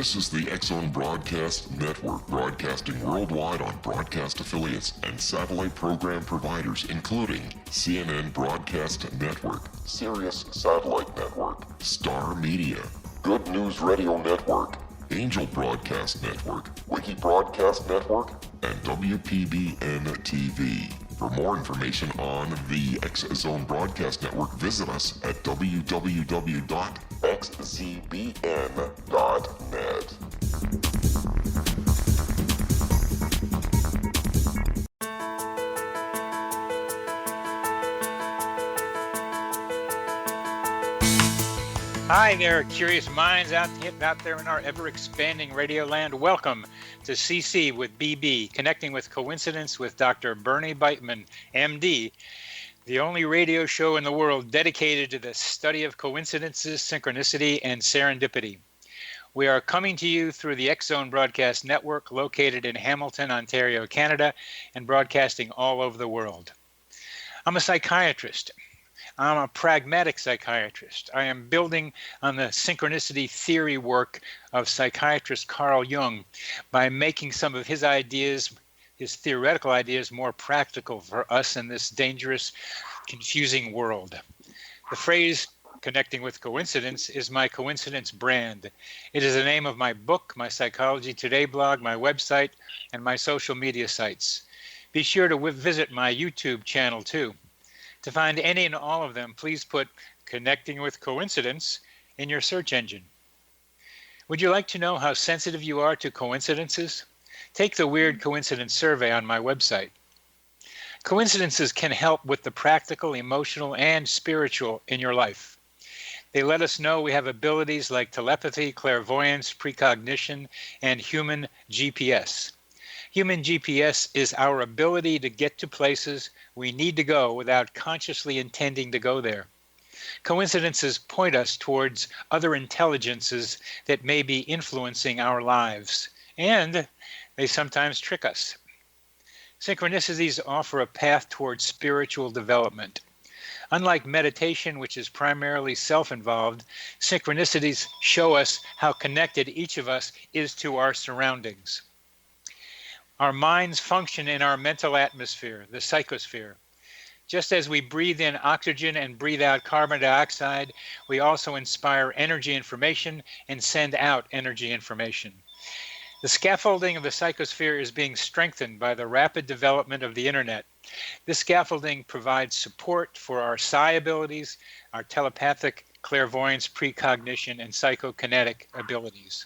This is the X-Zone Broadcast Network, broadcasting worldwide on broadcast affiliates and satellite program providers, including CNN Broadcast Network, Sirius Satellite Network, Star Media, Good News Radio Network, Angel Broadcast Network, Wiki Broadcast Network, and WPBN TV. For more information on the X-Zone Broadcast Network, visit us at www.xzbn.net. Hi there, curious minds out there in our ever-expanding radio land. Welcome to CC with BB, Connecting with Coincidence with Dr. Bernie Beitman, MD, the only radio show in the world dedicated to the study of coincidences, synchronicity, and serendipity. We are coming to you through the X-Zone Broadcast Network, located in Hamilton, Ontario, Canada, and broadcasting all over the world. I'm a psychiatrist. I'm a pragmatic psychiatrist. I am building on the synchronicity theory work of psychiatrist Carl Jung by making some of his ideas, his theoretical ideas, more practical for us in this dangerous, confusing world. The phrase connecting with coincidence is my coincidence brand. It is the name of my book, my Psychology Today blog, my website, and my social media sites. Be sure to visit my YouTube channel too. To find any and all of them, please put Connecting with Coincidence in your search engine. Would you like to know how sensitive you are to coincidences? Take the Weird Coincidence Survey on my website. Coincidences can help with the practical, emotional, and spiritual in your life. They let us know we have abilities like telepathy, clairvoyance, precognition, and human GPS. Human GPS is our ability to get to places we need to go without consciously intending to go there. Coincidences point us towards other intelligences that may be influencing our lives, and they sometimes trick us. Synchronicities offer a path towards spiritual development. Unlike meditation, which is primarily self-involved, synchronicities show us how connected each of us is to our surroundings. Our minds function in our mental atmosphere, the psychosphere. Just as we breathe in oxygen and breathe out carbon dioxide, we also inspire energy information and send out energy information. The scaffolding of the psychosphere is being strengthened by the rapid development of the internet. This scaffolding provides support for our psi abilities, our telepathic, clairvoyance, precognition, and psychokinetic abilities.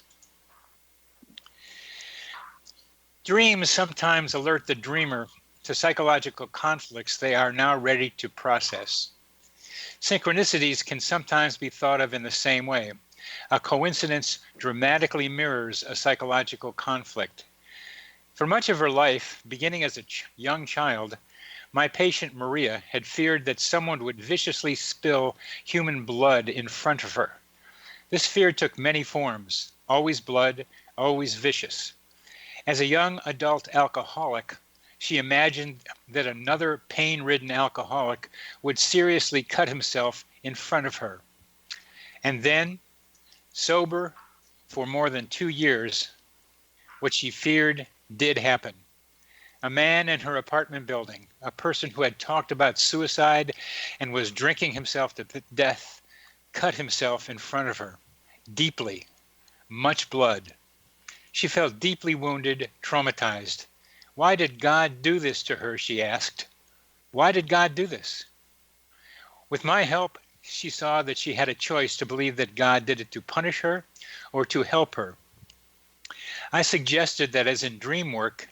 Dreams sometimes alert the dreamer to psychological conflicts they are now ready to process. Synchronicities can sometimes be thought of in the same way. A coincidence dramatically mirrors a psychological conflict. For much of her life, beginning as a young child, my patient Maria had feared that someone would viciously spill human blood in front of her. This fear took many forms, always blood, always vicious. As a young adult alcoholic, she imagined that another pain-ridden alcoholic would seriously cut himself in front of her. And then, sober for more than 2 years, what she feared did happen. A man in her apartment building, a person who had talked about suicide and was drinking himself to death, cut himself in front of her, deeply, much blood. She felt deeply wounded, traumatized. Why did God do this to her, she asked. Why did God do this? With my help, she saw that she had a choice to believe that God did it to punish her or to help her. I suggested that as in dream work,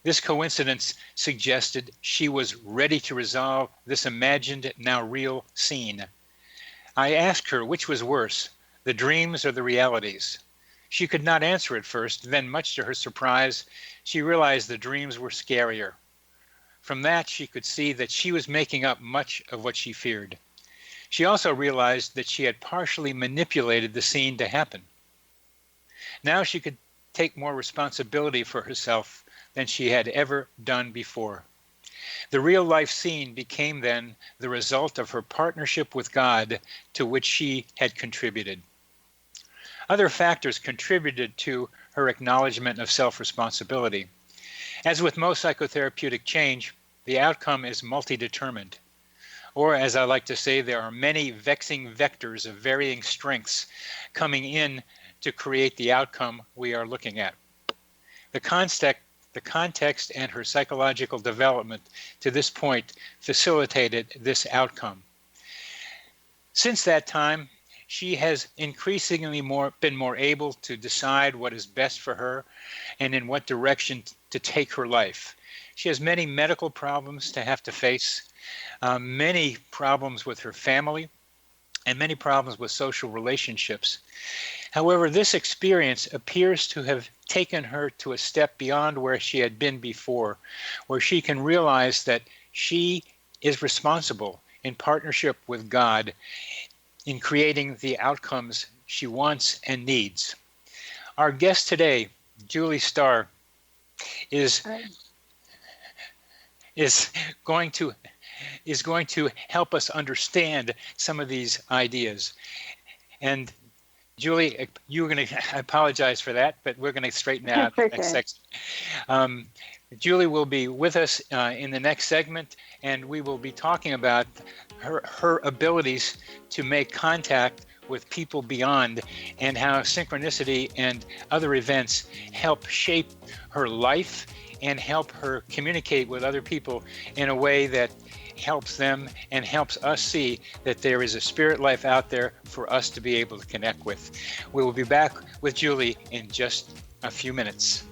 this coincidence suggested she was ready to resolve this imagined, now real scene. I asked her which was worse, the dreams or the realities. She could not answer at first, then much to her surprise, she realized the dreams were scarier. From that, she could see that she was making up much of what she feared. She also realized that she had partially manipulated the scene to happen. Now she could take more responsibility for herself than she had ever done before. The real-life scene became then the result of her partnership with God, to which she had contributed. Other factors contributed to her acknowledgement of self-responsibility. As with most psychotherapeutic change, the outcome is multi-determined. Or, as I like to say, there are many vexing vectors of varying strengths coming in to create the outcome we are looking at. The context and her psychological development to this point facilitated this outcome. Since that time, she has increasingly been more able to decide what is best for her and in what direction to take her life. She has many medical problems to have to face, many problems with her family, and many problems with social relationships. However, this experience appears to have taken her to a step beyond where she had been before, where she can realize that she is responsible in partnership with God in creating the outcomes she wants and needs. Our guest today, Julie Starr, is going to help us understand some of these ideas. And Julie, I apologize for that, but we're going to straighten out the next section. Julie will be with us in the next segment, and we will be talking about her abilities to make contact with people beyond, and how synchronicity and other events help shape her life and help her communicate with other people in a way that helps them and helps us see that there is a spirit life out there for us to be able to connect with. We will be back with Julie in just a few minutes.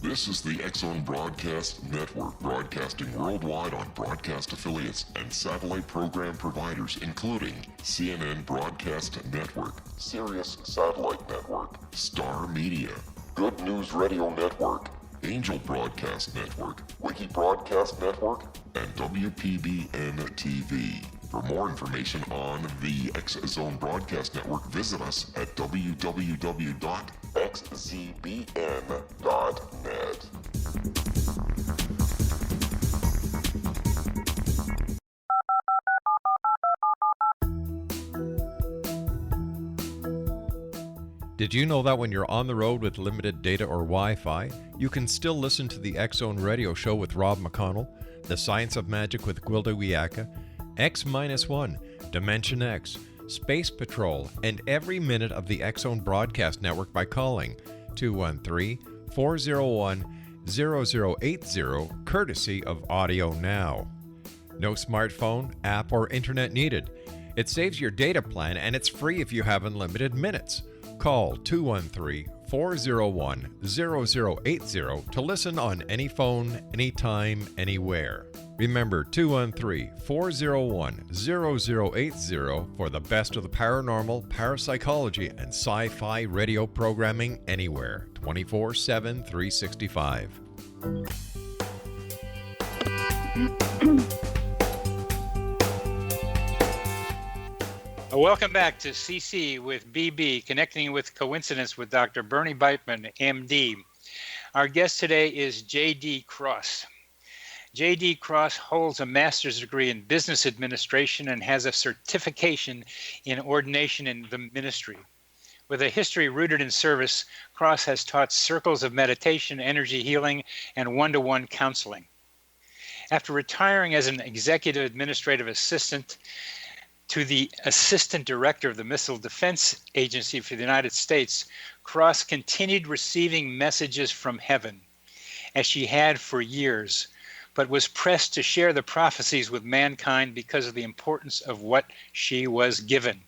This is the X-Zone Broadcast Network, broadcasting worldwide on broadcast affiliates and satellite program providers, including CNN Broadcast Network, Sirius Satellite Network, Star Media, Good News Radio Network, Angel Broadcast Network, Wiki Broadcast Network, and WPBN TV. For more information on the X-Zone Broadcast Network, visit us at www.xzbn.net. Did you know that when you're on the road with limited data or Wi-Fi, you can still listen to the X-Zone Radio Show with Rob McConnell, The Science of Magic with Gwilda Wiyaka, X-1, Dimension X, Space Patrol, and every minute of the X-Zone Broadcast Network by calling 213-401-0080, courtesy of Audio Now. No smartphone, app, or internet needed. It saves your data plan, and it's free if you have unlimited minutes. Call 213-401-0080 to listen on any phone, anytime, anywhere. Remember 213-401-0080 for the best of the paranormal, parapsychology, and sci-fi radio programming anywhere, 24/7, 365. Welcome back to CC with BB, connecting with coincidence with Dr. Bernie Beitman, MD. Our guest today is J.D. Cross. J.D. Cross holds a master's degree in business administration and has a certification in ordination in the ministry. With a history rooted in service, Cross has taught circles of meditation, energy healing, and one-to-one counseling. After retiring as an executive administrative assistant to the Assistant Director of the Missile Defense Agency for the United States, Cross continued receiving messages from heaven, as she had for years, but was pressed to share the prophecies with mankind because of the importance of what she was given.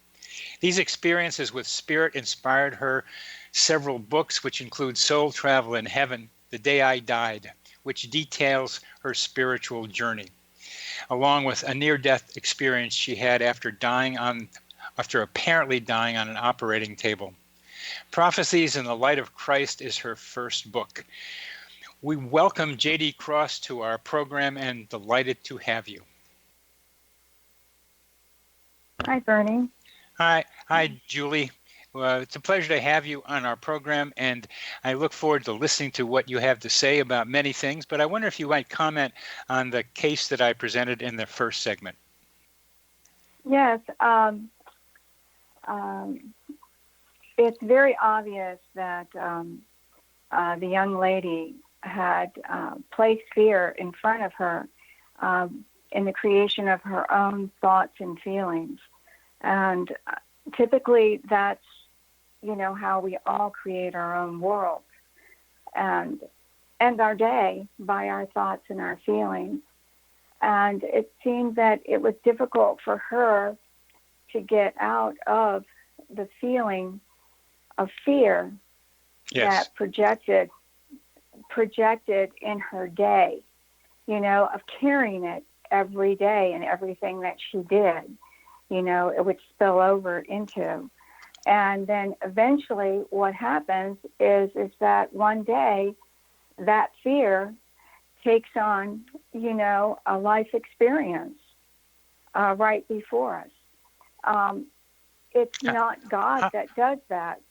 These experiences with spirit inspired her several books, which include Soul Travel in Heaven, The Day I Died, which details her spiritual journey, along with a near-death experience she had after apparently dying on an operating table. Prophecies in the Light of Christ is her first book. We welcome J.D. Cross to our program and delighted to have you. Hi, Bernie. Hi, Julie. It's a pleasure to have you on our program, and I look forward to listening to what you have to say about many things. But I wonder if you might comment on the case that I presented in the first segment. Yes, it's very obvious that the young lady had placed fear in front of her in the creation of her own thoughts and feelings. And typically that's, how we all create our own world and end our day by our thoughts and our feelings. And it seemed that it was difficult for her to get out of the feeling of fear Yes. that projected in her day, of carrying it every day and everything that she did, it would spill over into. And then eventually what happens is that one day that fear takes on, a life experience right before us. It's not God that does that.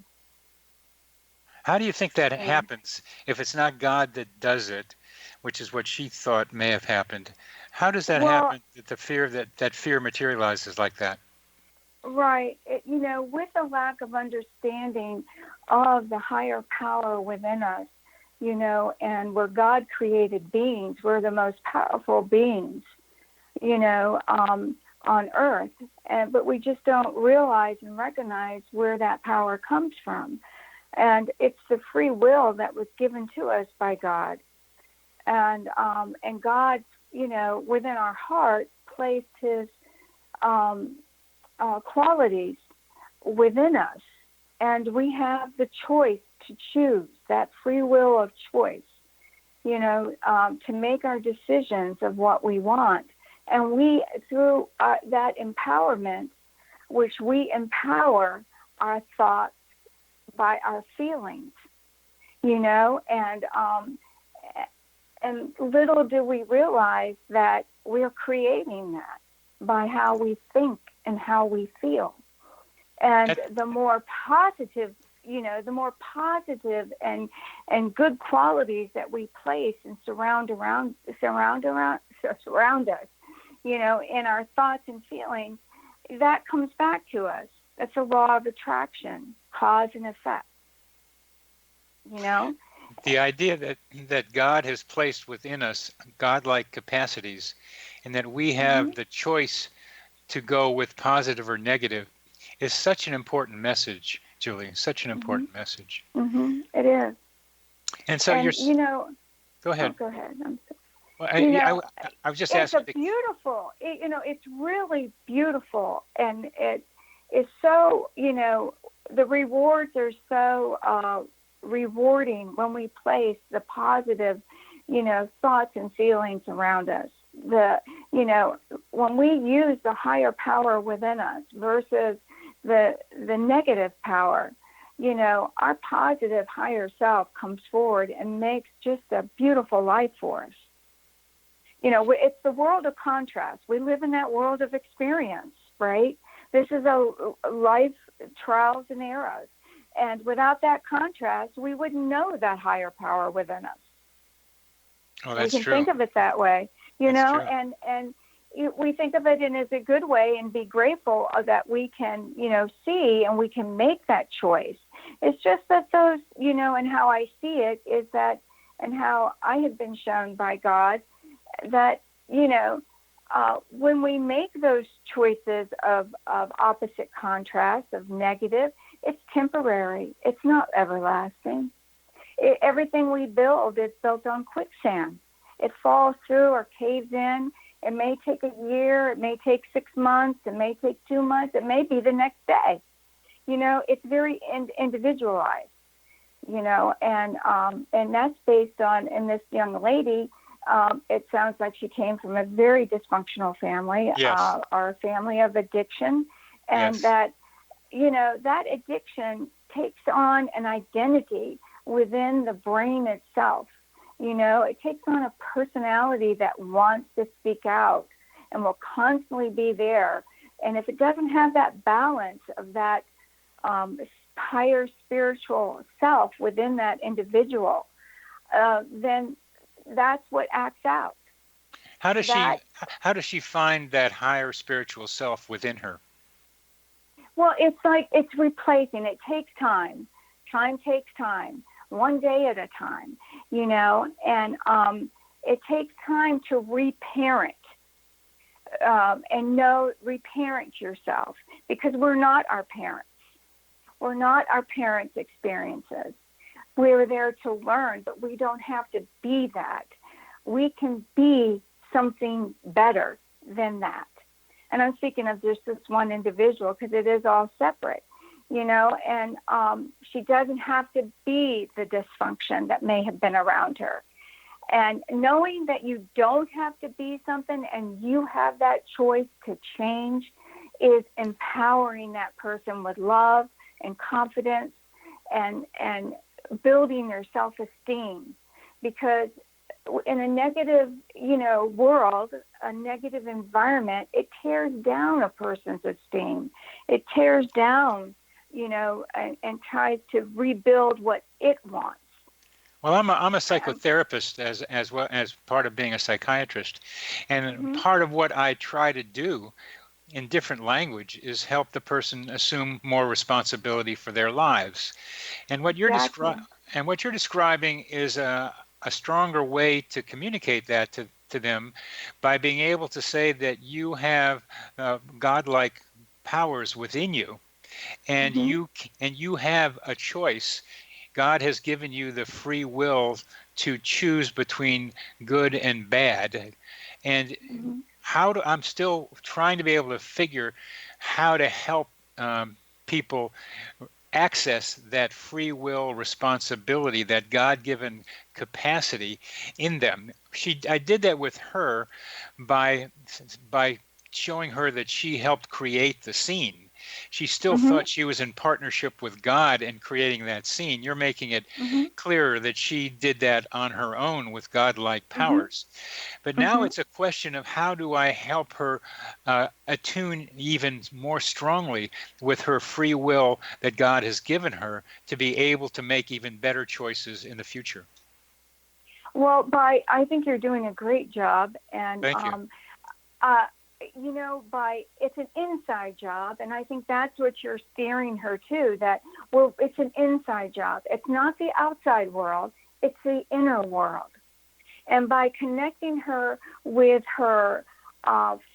How do you think that happens if it's not God that does it, which is what she thought may have happened? How does that happen that the fear that fear materializes like that? Right. With a lack of understanding of the higher power within us, and we're God created beings, we're the most powerful beings, on earth. But we just don't realize and recognize where that power comes from. And it's the free will that was given to us by God. And God, within our heart placed his qualities within us. And we have the choice to choose, that free will of choice, to make our decisions of what we want. And we, through that empowerment, which we empower our thoughts by our feelings, and little do we realize that we're creating that by how we think and how we feel. And the more positive, and good qualities that we place and surround us, in our thoughts and feelings, that comes back to us. That's a law of attraction, cause and effect. The idea that God has placed within us godlike capacities, and that we have the choice to go with positive or negative, is such an important message, Julie. Such an important message. It is. And so go ahead. Go ahead. I'm sorry. Well, I was just asking. It's beautiful. It's really beautiful, and it is so. The rewards are so rewarding when we place the positive, thoughts and feelings around us. When we use the higher power within us versus the negative power, our positive higher self comes forward and makes just a beautiful life for us. It's the world of contrast. We live in that world of experience, right? This is a life trials and errors. And without that contrast, we wouldn't know that higher power within us. Oh, that's true. We can think of it that way, and we think of it in as a good way and be grateful that we can, see and we can make that choice. It's just that those, and how I see it is that, and how I have been shown by God, that, when we make those choices of opposite contrast, of negative, it's temporary. It's not everlasting. Everything we build is built on quicksand. It falls through or caves in. It may take a year. It may take 6 months. It may take 2 months. It may be the next day. It's very individualized, and that's based on, in this young lady, it sounds like she came from a very dysfunctional family, or a family of addiction, and that, that addiction takes on an identity within the brain itself. It takes on a personality that wants to speak out and will constantly be there And if it doesn't have that balance of that higher spiritual self within that individual, then that's what acts out. How does she find that higher spiritual self within her? Well, it's like it's replacing. It takes time. Time takes time. One day at a time, and it takes time to reparent and reparent yourself, because we're not our parents. We're not our parents' experiences. We're there to learn, but we don't have to be that. We can be something better than that. And I'm speaking of just this one individual, because it is all separate, and she doesn't have to be the dysfunction that may have been around her. And knowing that you don't have to be something and you have that choice to change is empowering that person with love and confidence and building their self-esteem. Because in a negative, world, a negative environment, it tears down a person's esteem. It tears down, and tries to rebuild what it wants. Well, I'm a psychotherapist as well as part of being a psychiatrist, and part of what I try to do in different language is help the person assume more responsibility for their lives. And what you're describing is a stronger way to communicate that to them, by being able to say that you have godlike powers within you, and you have a choice. God has given you the free will to choose between good and bad. And I'm still trying to be able to figure how to help people access that free will responsibility, that God-given capacity in them. I did that with her by showing her that she helped create the scene. She still thought she was in partnership with God in creating that scene. You're making it clearer that she did that on her own with godlike powers. But now it's a question of, how do I help her attune even more strongly with her free will that God has given her to be able to make even better choices in the future? Well, I think you're doing a great job. And thank you. It's an inside job, and I think that's what you're steering her to, that, it's an inside job. It's not the outside world, it's the inner world. And by connecting her with her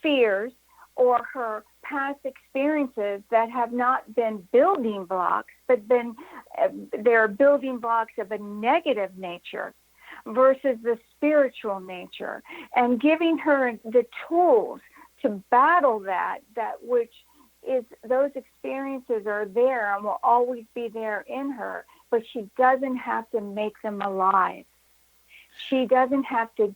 fears or her past experiences that have not been building blocks, but they're building blocks of a negative nature versus the spiritual nature, and giving her the tools to battle that which is, those experiences are there and will always be there in her, but she doesn't have to make them alive. She doesn't have to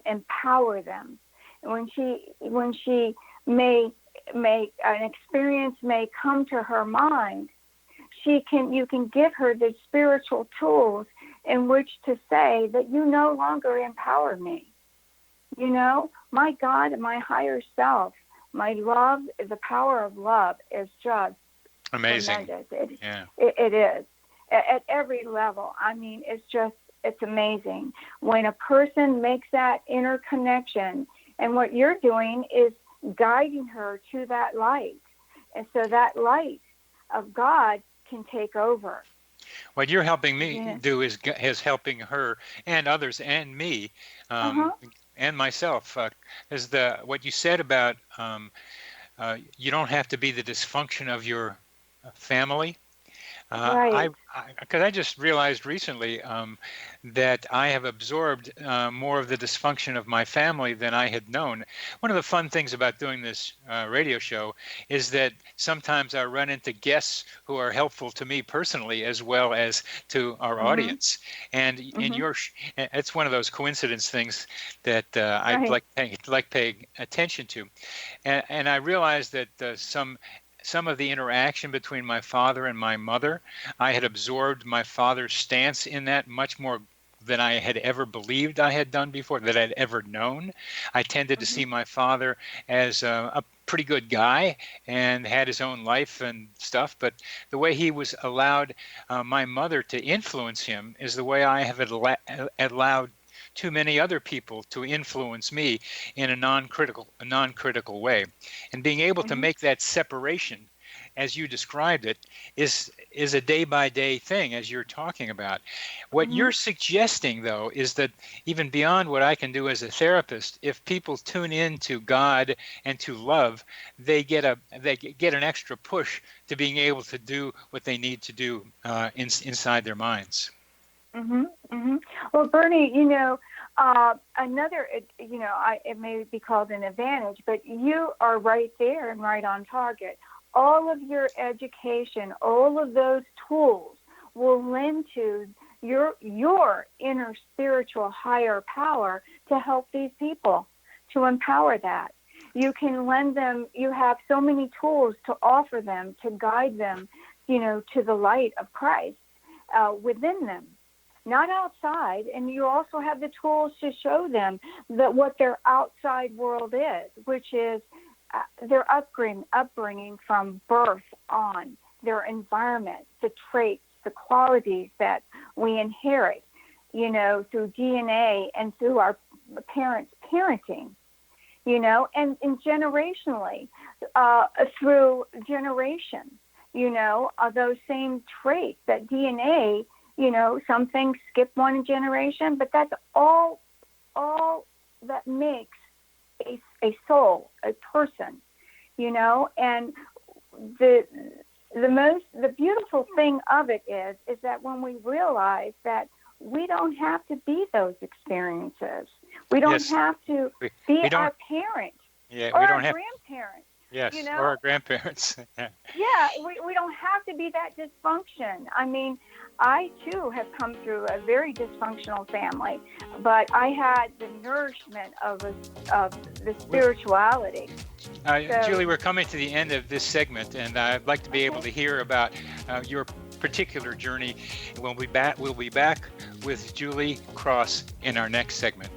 empower them. When she may an experience may come to her mind, you can give her the spiritual tools in which to say that you no longer empower me. My God, my higher self, my love, the power of love is just amazing. Tremendous. It is. At every level. I mean, it's amazing. When a person makes that inner connection, and what you're doing is guiding her to that light. And so that light of God can take over. What you're helping me do is helping her and others and me and myself. Is what you said about you don't have to be the dysfunction of your family. Right. Because I just realized recently that I have absorbed more of the dysfunction of my family than I had known. One of the fun things about doing this radio show is that sometimes I run into guests who are helpful to me personally as well as to our audience. And it's one of those coincidence things that I'd like paying attention to. And I realized that some of the interaction between my father and my mother, I had absorbed my father's stance in that much more than I had ever believed I had done before, that I'd ever known. I tended to see my father as pretty good guy and had his own life and stuff, but the way he was allowed my mother to influence him is the way I have allowed too many other people to influence me in a non-critical way. And being able to make that separation, as you described it, is a day-by-day thing, as you're talking about. What you're suggesting, though, is that even beyond what I can do as a therapist, if people tune in to God and to love, they get an extra push to being able to do what they need to do inside their minds. Well, Bernie, another, it may be called an advantage, but you are right there and right on target. All of your education, all of those tools will lend to your inner spiritual higher power to help these people, to empower that. You can lend them, you have so many tools to offer them, to guide them, to the light of Christ within them, not outside. And you also have the tools to show them that what their outside world is, which is their upbringing from birth on, their environment, the traits, the qualities that we inherit, through DNA and through our parents' parenting, and generationally, through generation, those same traits, that DNA, some things skip one generation, but that's all that makes a soul, a person, and the beautiful thing of it is that when we realize that we don't have to be those experiences, we don't have to be our parent or our grandparent. Yes, or our grandparents. We don't have to be that dysfunction. I mean, I too have come through a very dysfunctional family, but I had the nourishment of the spirituality. Julie, we're coming to the end of this segment, and I'd like to be able to hear about your particular journey. We'll be back with Julie Cross in our next segment.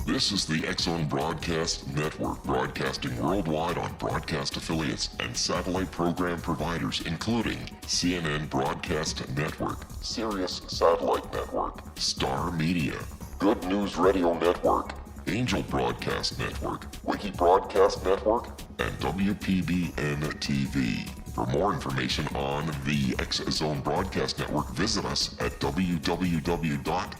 This is the X-Zone Broadcast Network, broadcasting worldwide on broadcast affiliates and satellite program providers, including CNN Broadcast Network, Sirius Satellite Network, Star Media, Good News Radio Network, Angel Broadcast Network, Wiki Broadcast Network, and WPBN TV. For more information on the X-Zone Broadcast Network, visit us at www.xzbn.net.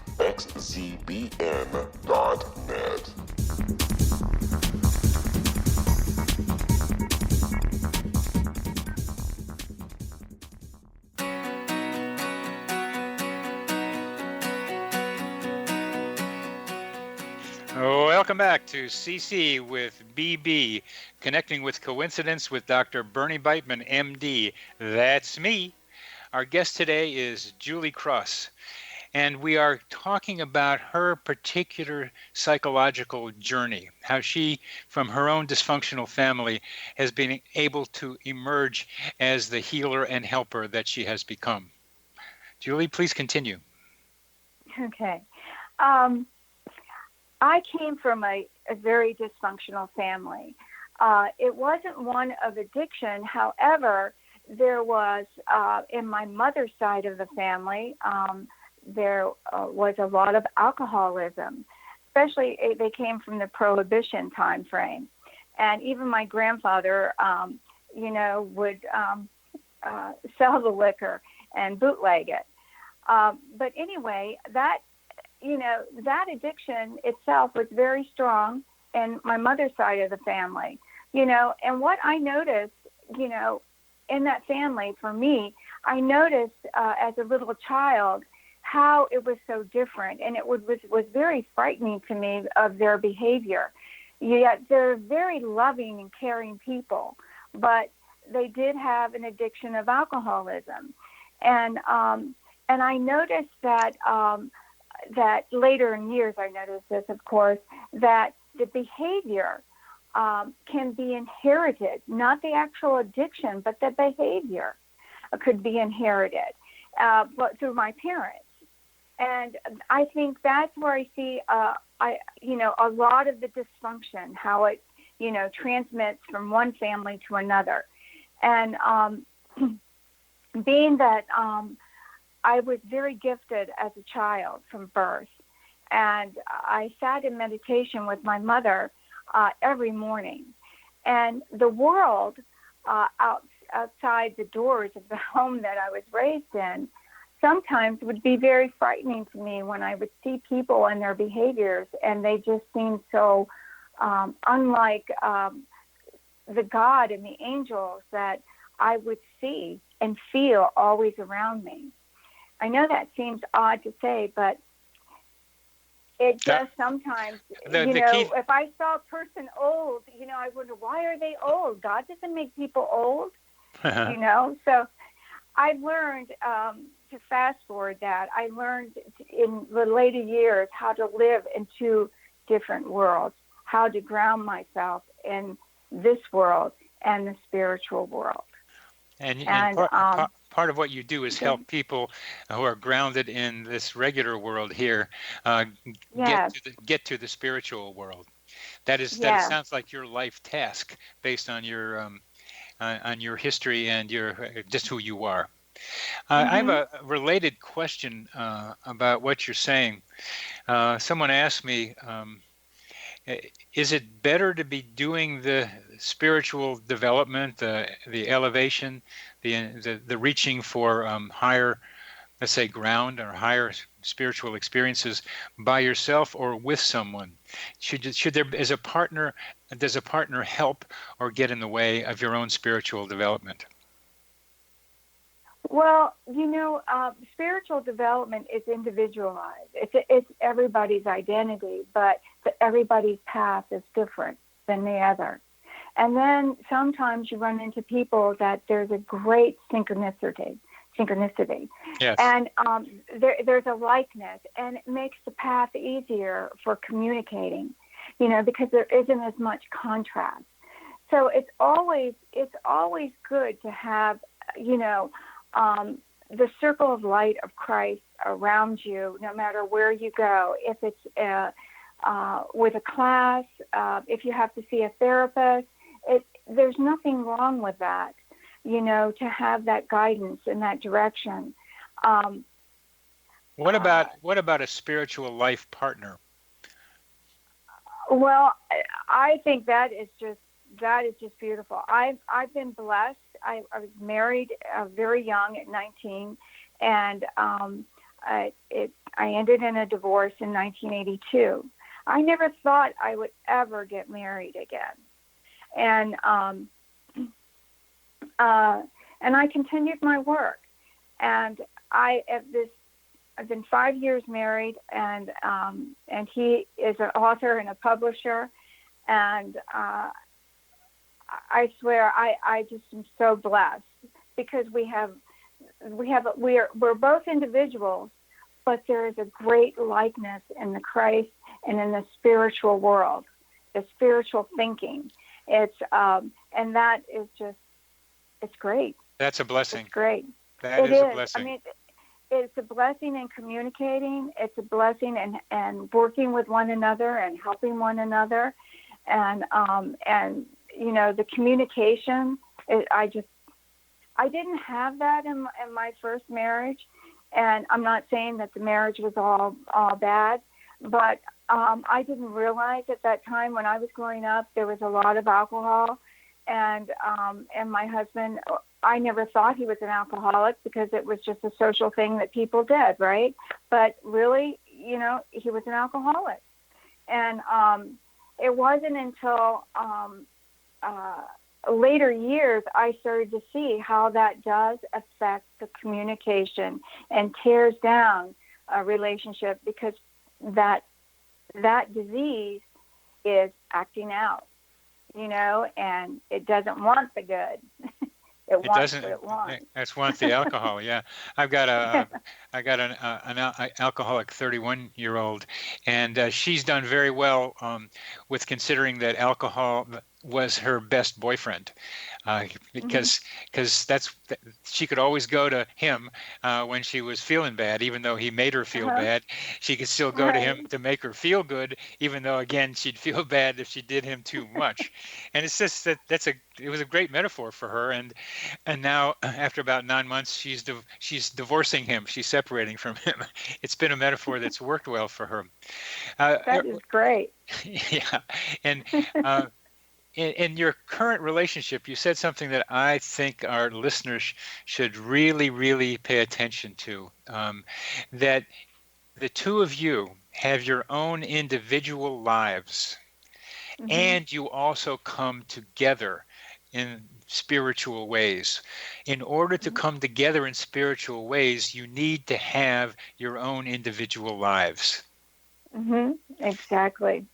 Welcome back to CC with BB, connecting with coincidence with Dr. Bernie Beitman, MD. That's me. Our guest today is Julie Cross, and we are talking about her particular psychological journey, how she, from her own dysfunctional family, has been able to emerge as the healer and helper that she has become. Julie, please continue. Okay. I came from a very dysfunctional family. It wasn't one of addiction. However, there was, in my mother's side of the family, there was a lot of alcoholism, especially they came from the Prohibition time frame. And even my grandfather, would sell the liquor and bootleg it. But anyway, that addiction itself was very strong in my mother's side of the family, and what I noticed, in that family, for me, I noticed as a little child how it was so different, and it was very frightening to me of their behavior. Yet they're very loving and caring people, but they did have an addiction of alcoholism, and I noticed that later in years, I noticed this, of course, that the behavior can be inherited, not the actual addiction, but the behavior could be inherited, but through my parents. And I think that's where I see, a lot of the dysfunction, how it, transmits from one family to another. And being that I was very gifted as a child from birth, and I sat in meditation with my mother every morning. And the world outside the doors of the home that I was raised in sometimes would be very frightening to me when I would see people and their behaviors, and they just seemed so unlike the God and the angels that I would see and feel always around me. I know that seems odd to say, but it just sometimes, if I saw a person old, I wonder, why are they old? God doesn't make people old, So I've learned to fast forward that. I learned in the later years how to live in two different worlds, how to ground myself in this world and the spiritual world. And part of what you do is help people who are grounded in this regular world here get to the spiritual world. That sounds like your life task based on your history and just who you are. I have a related question about what you're saying. Someone asked me, is it better to be doing the spiritual development, the elevation, the reaching for higher, let's say, ground or higher spiritual experiences by yourself or with someone? Should there, does a partner help or get in the way of your own spiritual development? Well, spiritual development is individualized. It's everybody's identity, but everybody's path is different than the other. And then sometimes you run into people that there's a great synchronicity. Yes. And there's a likeness, and it makes the path easier for communicating, because there isn't as much contrast. So it's always good to have, the circle of light of Christ around you, no matter where you go. If it's with a class, if you have to see a therapist, there's nothing wrong with that, to have that guidance in that direction. What about a spiritual life partner? Well, I think that is just beautiful. I've been blessed. I was married very young at 19, and I ended in a divorce in 1982. I never thought I would ever get married again, and I continued my work, and I've been 5 years married, and he is an author and a publisher, and I swear I just am so blessed because we're both individuals, but there is a great likeness in the Christ and in the spiritual world, the spiritual thinking. It's and that is just, it's great. That's a blessing. It's great. That is a blessing. I mean, it's a blessing in communicating. It's a blessing and working with one another and helping one another, and the communication. I didn't have that in my first marriage, and I'm not saying that the marriage was all bad, but I didn't realize at that time when I was growing up there was a lot of alcohol, and my husband, I never thought he was an alcoholic because it was just a social thing that people did, right? But really, he was an alcoholic, and it wasn't until later years I started to see how that does affect the communication and tears down a relationship, because that disease is acting out, and it doesn't want the good. It It wants doesn't. what it wants. That's want the alcohol. Yeah, I've got I got an alcoholic 31-year-old, and she's done very well with considering that alcohol was her best boyfriend, Mhm. because she could always go to him when she was feeling bad, even though he made her feel Uh-huh. bad. She could still go to him Right. to make her feel good, even though again she'd feel bad if she did him too much. And it's just it was a great metaphor for her, and now after about 9 months she's divorcing him, she's separating from him. It's been a metaphor that's worked well for her. That is great. Yeah. And uh, in your current relationship, you said something that I think our listeners should really, really pay attention to, that the two of you have your own individual lives, Mhm. and you also come together in spiritual ways. In order to Mhm. come together in spiritual ways, you need to have your own individual lives. Mhm. Exactly.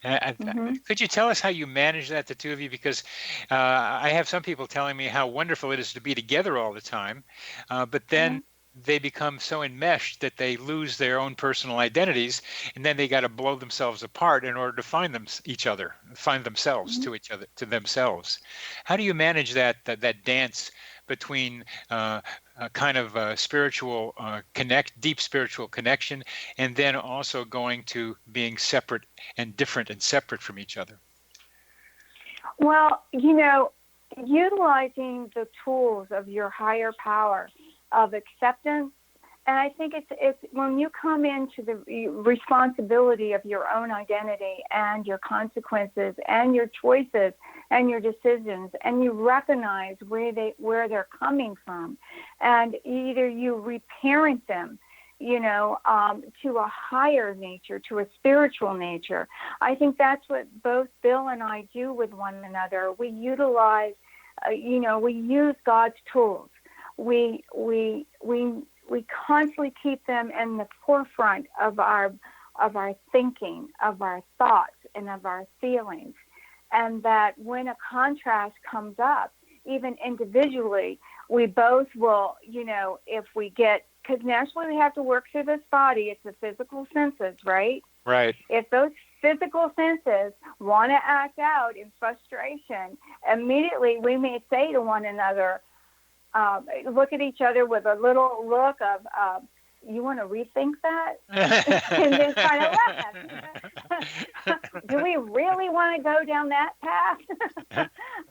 Mhm. Could you tell us how you manage that, the two of you? Because I have some people telling me how wonderful it is to be together all the time, but Uh-huh. then they become so enmeshed that they lose their own personal identities, and then they got to blow themselves apart in order to find each other, find themselves Mhm. to each other, to themselves. How do you manage that dance between a kind of spiritual deep spiritual connection, and then also going to being separate and different and separate from each other? Well, utilizing the tools of your higher power of acceptance, and I think it's when you come into the responsibility of your own identity and your consequences and your choices and your decisions, and you recognize where they're coming from, and either you reparent them, to a higher nature, to a spiritual nature. I think that's what both Bill and I do with one another. We utilize, we use God's tools. We constantly keep them in the forefront of our thinking, of our thoughts, and of our feelings. And that when a contrast comes up, even individually, we both will, if we get, because naturally we have to work through this body, it's the physical senses, right? Right. If those physical senses want to act out in frustration, immediately we may say to one another, look at each other with a little look of, you want to rethink that? And then kind of laugh. Do we really want to go down that path?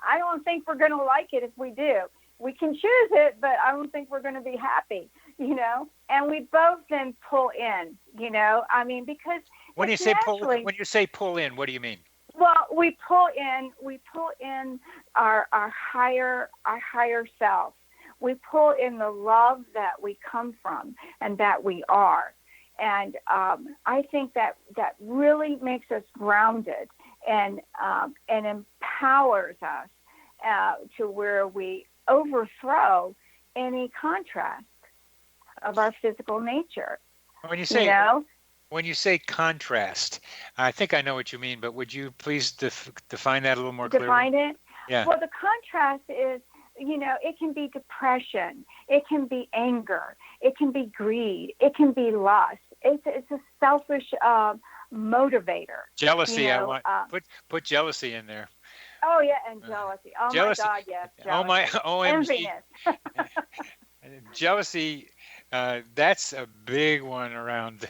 I don't think we're going to like it if we do. We can choose it, but I don't think we're going to be happy, And we both then pull in, because When you it's say naturally, pull in, what do you mean? well, we pull in our higher self. We pull in the love that we come from and that we are. And I think that really makes us grounded and empowers us to where we overthrow any contrast of our physical nature. When you You say know, when you say contrast, I think I know what you mean, but would you please define that a little more clearly? define it. Yeah. Well, the contrast is, it can be depression, it can be anger, it can be greed, it can be lust. It's a selfish motivator. Jealousy. I want put jealousy in there. Oh yeah, and jealousy. Oh my Jealousy. God, yes, Oh my jealousy, OMG. enviness. Jealousy. That's a big one around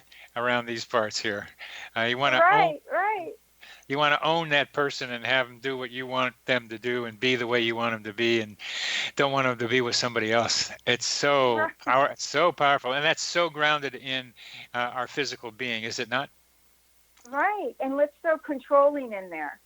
these parts here. You want to own. Right, right. You want to own that person and have them do what you want them to do and be the way you want them to be, and don't want them to be with somebody else. It's so powerful, and that's so grounded in our physical being, is it not? Right, and let's throw controlling in there.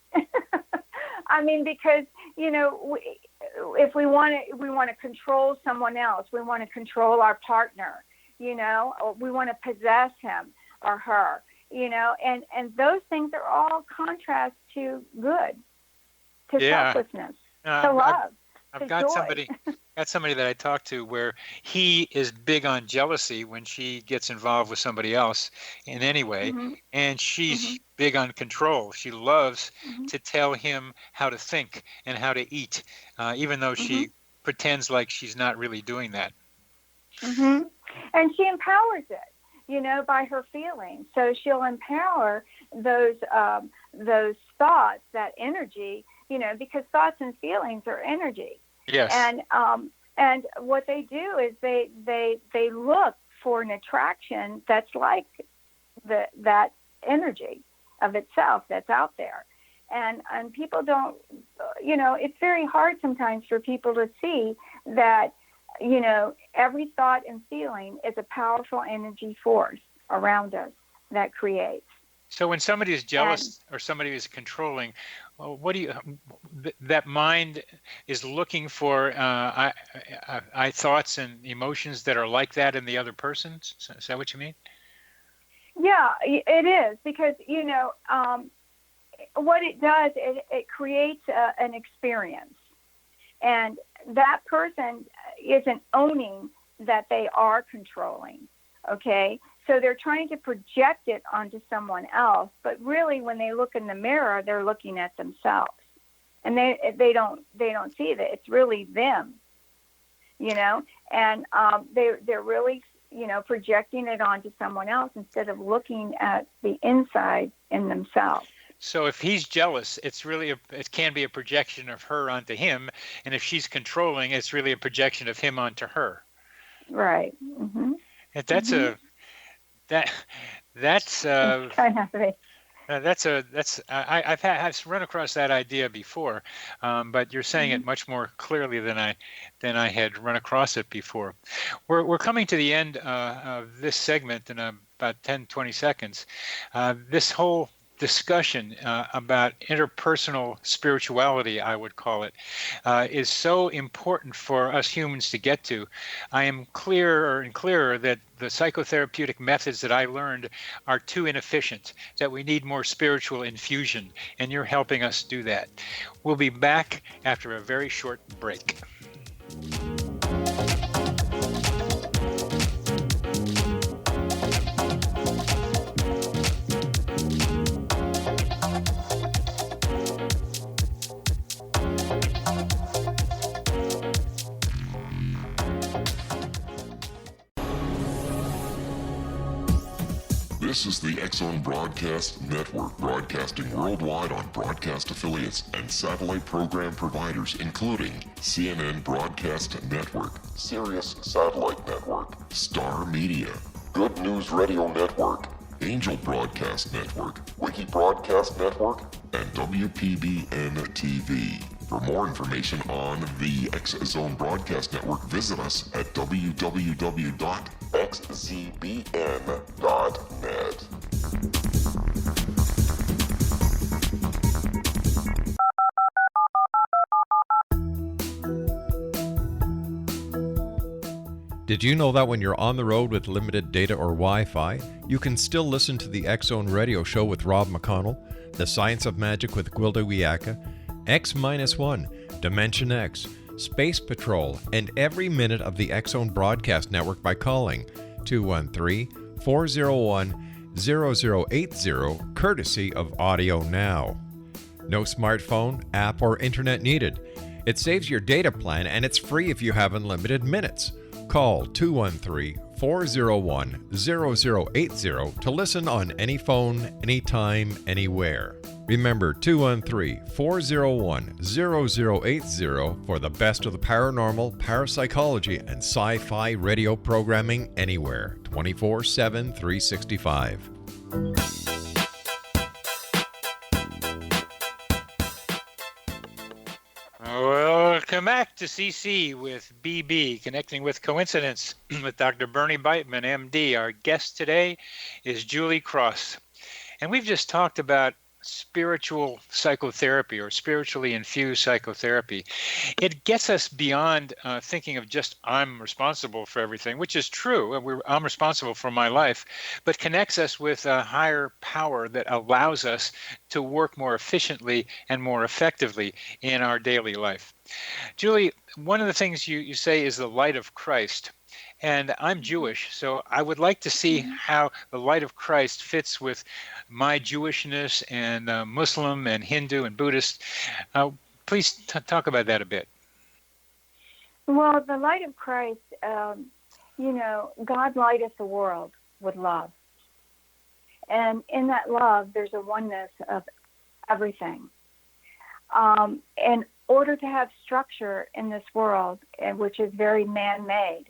I mean, because if we want to control someone else, we want to control our partner, or we want to possess him or her, and those things are all contrast to good, to selflessness, to love, I've to got joy. somebody that I talked to where he is big on jealousy when she gets involved with somebody else in any way, Hmm. and Hmm. she's big on control. She loves Hmm. to tell him how to think and how to eat, even though Hmm. she pretends like she's not really doing that. Mm-hmm. And she empowers it, by her feelings. So she'll empower those thoughts, that energy, because thoughts and feelings are energy. Yes. And what they do is they look for an attraction that's like that energy of itself that's out there. And people don't, it's very hard sometimes for people to see that, every thought and feeling is a powerful energy force around us that creates. So when somebody is jealous or somebody is controlling, that mind is looking for thoughts and emotions that are like that in the other person? Is that what you mean? Yeah, it is, because, what it does, it creates an experience. And that person isn't owning that they are controlling, okay? So they're trying to project it onto someone else, but really when they look in the mirror, they're looking at themselves. And they don't see that it's really them, and they're really, projecting it onto someone else instead of looking at the inside in themselves. So if he's jealous, it can be a projection of her onto him, and if she's controlling, it's really a projection of him onto her. Right. Mm-hmm. That's I've run across that idea before, but you're saying it much more clearly than I had run across it before. We're coming to the end of this segment in about 10-20 seconds. This whole discussion about interpersonal spirituality, I would call it, is so important for us humans to get to. I am clearer and clearer that the psychotherapeutic methods that I learned are too inefficient, that we need more spiritual infusion, and you're helping us do that. We'll be back after a very short break. This is the X-Zone Broadcast Network, broadcasting worldwide on broadcast affiliates and satellite program providers, including CNN Broadcast Network, Sirius Satellite Network, Star Media, Good News Radio Network, Angel Broadcast Network, Wiki Broadcast Network, and WPBN TV. For more information on the X-Zone Broadcast Network, visit us at www.xzbn.net. Did you know that when you're on the road with limited data or Wi-Fi, you can still listen to the X-Zone Radio Show with Rob McConnell, The Science of Magic with Gwilda Wiyaka, X-1, Dimension X, Space Patrol, and every minute of the X-Zone Broadcast Network by calling 213-401-0080, courtesy of Audio Now. No smartphone, app, or internet needed. It saves your data plan, and it's free if you have unlimited minutes. Call 213-401-0080 to listen on any phone, anytime, anywhere. Remember 213-401-0080 for the best of the paranormal, parapsychology, and sci-fi radio programming anywhere, 24/7, 365. Welcome back to CC with BB, Connecting with Coincidence, with Dr. Bernie Beitman, MD. Our guest today is Julie Cross. And we've just talked about spiritual psychotherapy or spiritually infused psychotherapy. It gets us beyond thinking of just I'm responsible for everything, which is true. I'm responsible for my life, but connects us with a higher power that allows us to work more efficiently and more effectively in our daily life. Julie, one of the things you say is the light of Christ. And I'm Jewish, so I would like to see how the light of Christ fits with my Jewishness and Muslim and Hindu and Buddhist. Please talk about that a bit. Well, the light of Christ, God lighteth the world with love. And in that love, there's a oneness of everything. In order to have structure in this world, which is very man-made,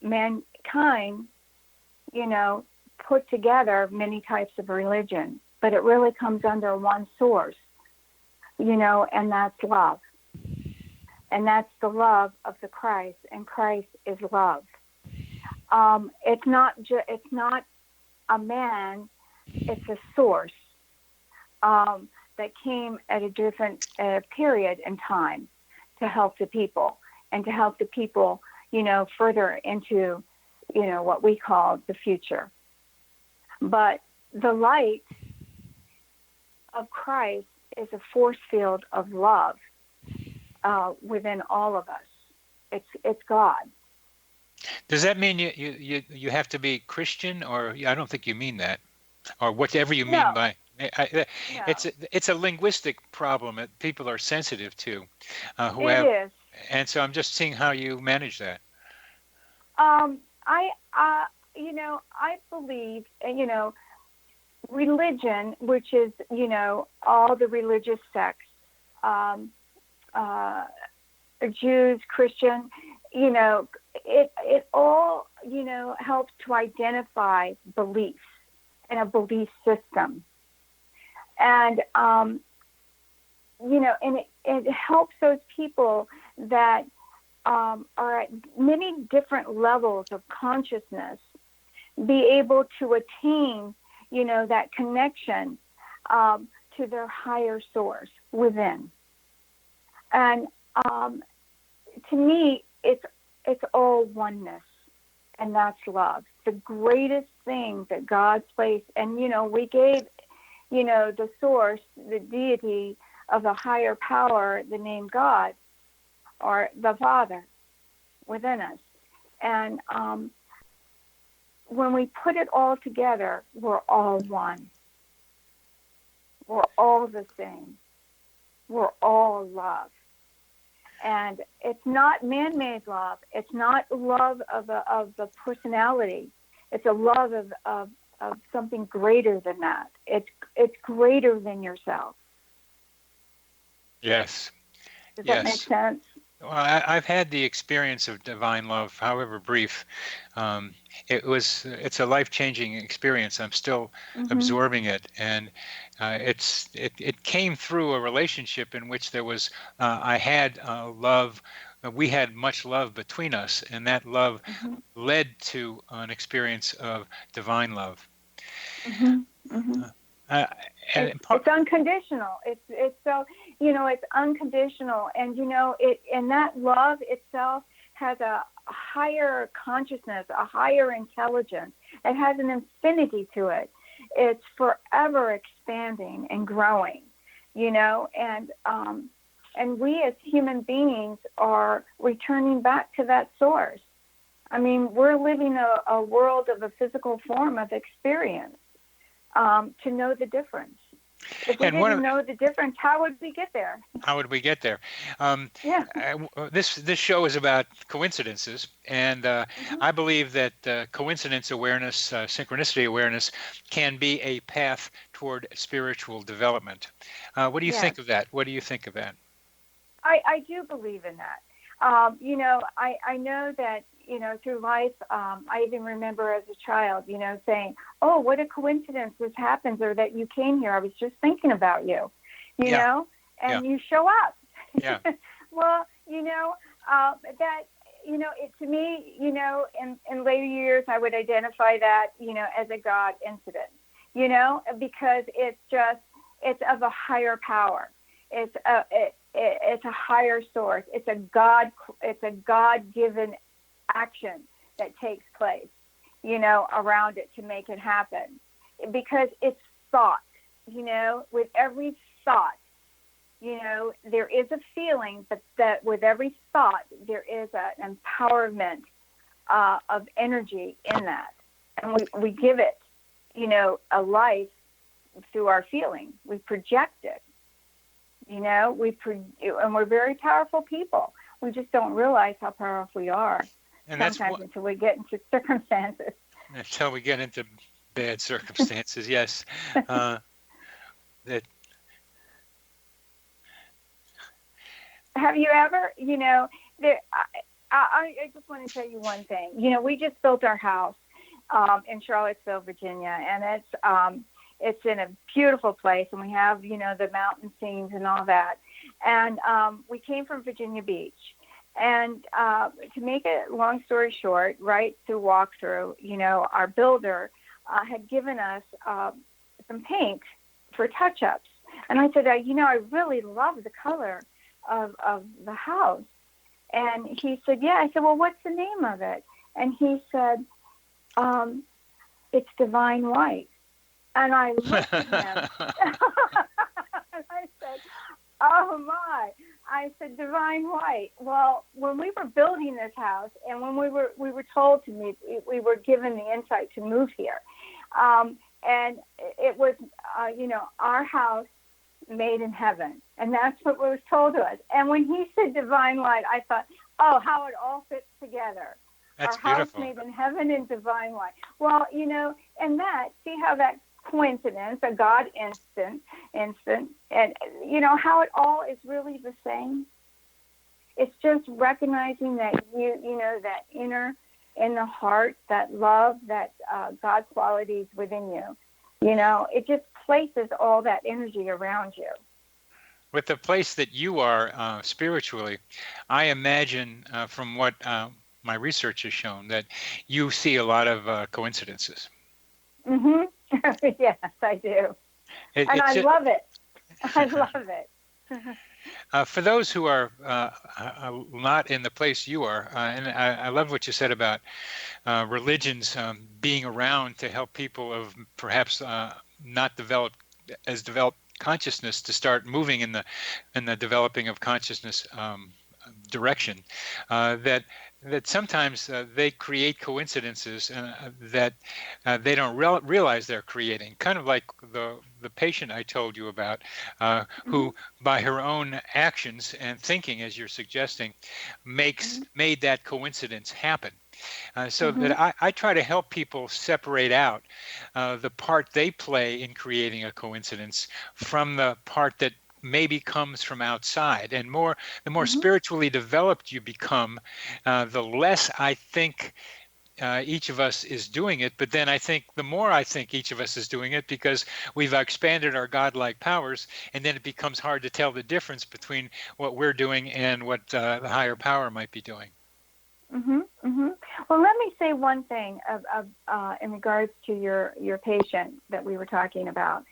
mankind, put together many types of religion, but it really comes under one source, and that's love. And that's the love of the Christ, and Christ is love. It's not a man, it's a source that came at a different period in time to help the people, and to help the people, further into, what we call the future. But the light of Christ is a force field of love within all of us. It's God. Does that mean you have to be Christian, or I don't think you mean that, or whatever you mean by? No. It's a linguistic problem that people are sensitive to, It is. and so I'm just seeing how you manage that. I believe, religion, which is, all the religious sects, Jews, Christian, it all, helps to identify beliefs and a belief system. And, and it helps those people that are at many different levels of consciousness be able to attain, that connection to their higher source within. And to me, it's all oneness, and that's love. The greatest thing that God placed, and we gave, the source, the deity of the higher power, the name God, or the Father within us. And when we put it all together, we're all one. We're all the same. We're all love. And it's not man-made love. It's not love of the personality. It's a love of something greater than that. It's greater than yourself. Yes. Does that make sense? Well, I've had the experience of divine love, however brief. It's a life-changing experience. I'm still absorbing it, and it came through a relationship in which there was I had love. We had much love between us, and that love led to an experience of divine love. It's unconditional. It's so, it's unconditional, and and that love itself has a higher consciousness, a higher intelligence. It has an infinity to it. It's forever expanding and growing, and we as human beings are returning back to that source. I mean, we're living a world of a physical form of experience. To know the difference. If we didn't know the difference, how would we get there? How would we get there? This show is about coincidences, and I believe that coincidence awareness, synchronicity awareness, can be a path toward spiritual development. What do you think of that? What do you think of that? I do believe in that. I know that, through life, I even remember as a child, saying, oh, what a coincidence this happens, or that you came here. I was just thinking about you, know, and you show up. Yeah. Well, that, it to me, in later years, I would identify that, as a God-Incidence, because it's of a higher power. It's a higher source. It's a God-given action that takes place, around it to make it happen, because it's thought, with every thought, there is a feeling, but that with every thought, there is an empowerment of energy in that. And we give it, a life through our feeling. We project it. And we're very powerful people. we just don't realize how powerful we are And sometimes until we get into circumstances. until we get into bad circumstances. Yes. That Have you ever, I just want to tell you one thing. We just built our house in Charlottesville, Virginia, and it's in a beautiful place, and we have, the mountain scenes and all that. And we came from Virginia Beach. And to make a long story short, right through walkthrough, our builder had given us some paint for touch-ups. And I said, I really love the color of the house. And he said, yeah. I said, well, what's the name of it? And he said, it's Divine White. And I looked at him. And I said, oh, my. I said, Divine White. Well, when we were building this house and when we were told to move, we were given the insight to move here. And it was, our house made in heaven. And that's what was told to us. And when he said Divine Light, I thought, oh, how it all fits together. That's our beautiful. House made in heaven and divine light. Well, and see how that coincidence, a God-Incidence, and, how it all is really the same. It's just recognizing that that inner, in the heart, that love, that God qualities within you. It just places all that energy around you. With the place that you are spiritually, I imagine from what my research has shown that you see a lot of coincidences. Mm-hmm. Yes, I do. I love it. I love it. For those who are not in the place you are, and I love what you said about religions being around to help people of perhaps not developed consciousness to start moving in the developing of consciousness direction. That sometimes they create coincidences that they don't realize they're creating. Kind of like the patient I told you about, who by her own actions and thinking, as you're suggesting, made that coincidence happen. That I try to help people separate out the part they play in creating a coincidence from the part that maybe comes from outside. And the more spiritually developed you become, the less I think each of us is doing it. But then the more I think each of us is doing it, because we've expanded our godlike powers, and then it becomes hard to tell the difference between what we're doing and what the higher power might be doing. Well, let me say one thing in regards to your patient that we were talking about.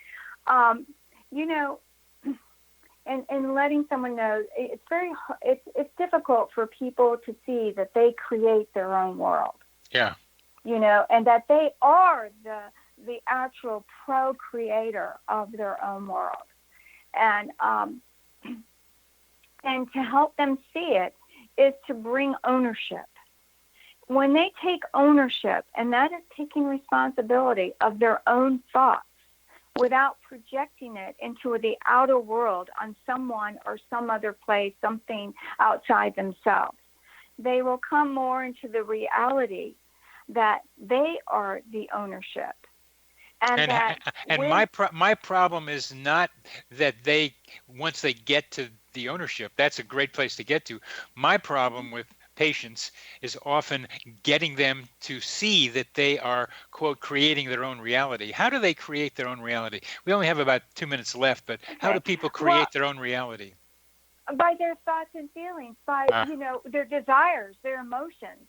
And letting someone know, it's difficult for people to see that they create their own world. Yeah. And that they are the actual pro-creator of their own world. And to help them see it is to bring ownership. When they take ownership, and that is taking responsibility of their own thoughts, without projecting it into the outer world on someone or some other place, something outside themselves, they will come more into the reality that they are the ownership. My problem is not that once they get to the ownership, that's a great place to get to. My problem with patients is often getting them to see that they are, quote, creating their own reality. How do they create their own reality? We only have about 2 minutes left, but how do people create their own reality? By their thoughts and feelings, by, their desires, their emotions,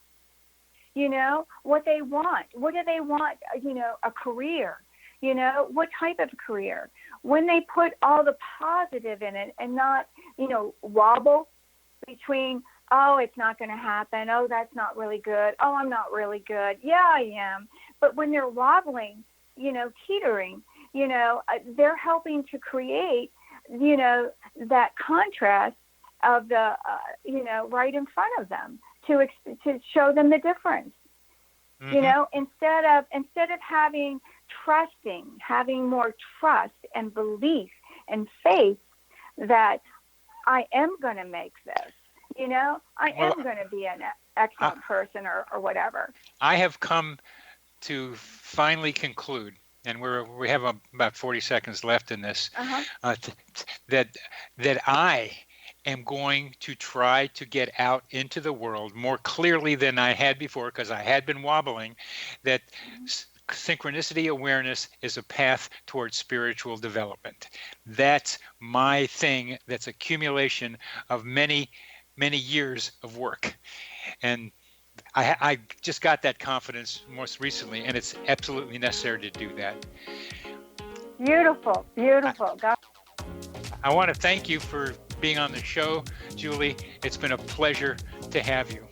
what they want. What do they want? A career, what type of career? When they put all the positive in it and not, wobble between, oh, it's not going to happen. Oh, that's not really good. Oh, I'm not really good. Yeah, I am. But when they're wobbling, teetering, they're helping to create, that contrast of the, right in front of them to show them the difference. Instead of having more trust and belief and faith that I am going to make this. You know, I am going to be an excellent person or whatever. I have come to finally conclude, and we have about 40 seconds left in this, that I am going to try to get out into the world more clearly than I had before, because I had been wobbling, that synchronicity awareness is a path towards spiritual development. That's my thing. That's accumulation of many years of work. And I just got that confidence most recently, and it's absolutely necessary to do that. Beautiful. I want to thank you for being on the show, Julie. It's been a pleasure to have you.